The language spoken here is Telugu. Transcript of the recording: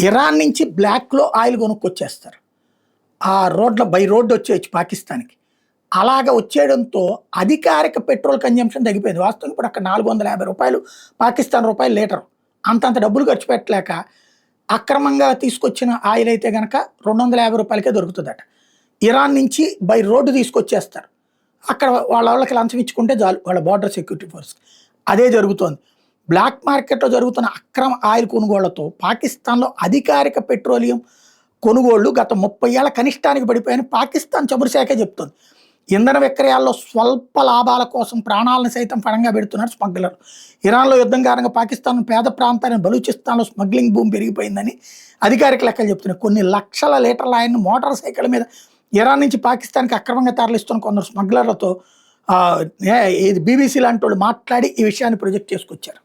ఇరాన్ నుంచి బ్లాక్లో ఆయిల్ కొనుక్కొచ్చేస్తారు. ఆ రోడ్ల బై రోడ్డు వచ్చేయచ్చు పాకిస్తాన్కి. అలాగ వచ్చేయడంతో అధికారిక పెట్రోల్ కన్జంప్షన్ తగ్గిపోయింది. వాస్తవం ఇప్పుడు అక్కడ $450 పాకిస్తాన్ రూపాయలు లీటరు. అంతంత డబ్బులు ఖర్చు పెట్టలేక అక్రమంగా తీసుకొచ్చిన ఆయిల్ అయితే గనక $250కే దొరుకుతుందట. ఇరాన్ నుంచి బై రోడ్డు తీసుకొచ్చేస్తారు. అక్కడ వాళ్ళకి లంచం ఇచ్చుకుంటే చాలు వాళ్ళ బార్డర్ సెక్యూరిటీ ఫోర్స్. అదే జరుగుతోంది. బ్లాక్ మార్కెట్లో జరుగుతున్న అక్రమ ఆయిల్ కొనుగోళ్లతో పాకిస్తాన్లో అధికారిక పెట్రోలియం కొనుగోళ్లు గత 30 ఏళ్ల కనిష్టానికి పడిపోయాయని పాకిస్తాన్ చమురు శాఖే చెప్తోంది. ఇంధన విక్రయాల్లో స్వల్ప లాభాల కోసం ప్రాణాలను సైతం పణంగా పెడుతున్నారు స్మగ్లర్లు. ఇరాన్లో యుద్ధం కారణంగా పాకిస్తాన్ పేద ప్రాంతాన్ని బలూచిస్తాన్లో స్మగ్లింగ్ భూమి పెరిగిపోయిందని అధికారిక లెక్కలు చెప్తున్నాయి. కొన్ని లక్షల లీటర్ల ఆయన్ని మోటార్ సైకిల్ మీద ఇరాన్ నుంచి పాకిస్తాన్కి అక్రమంగా తరలిస్తున్న కొందరు స్మగ్లర్లతో ఇది BBC లాంటి వాళ్ళు మాట్లాడి ఈ విషయాన్ని ప్రొజెక్ట్ చేసుకొచ్చారు.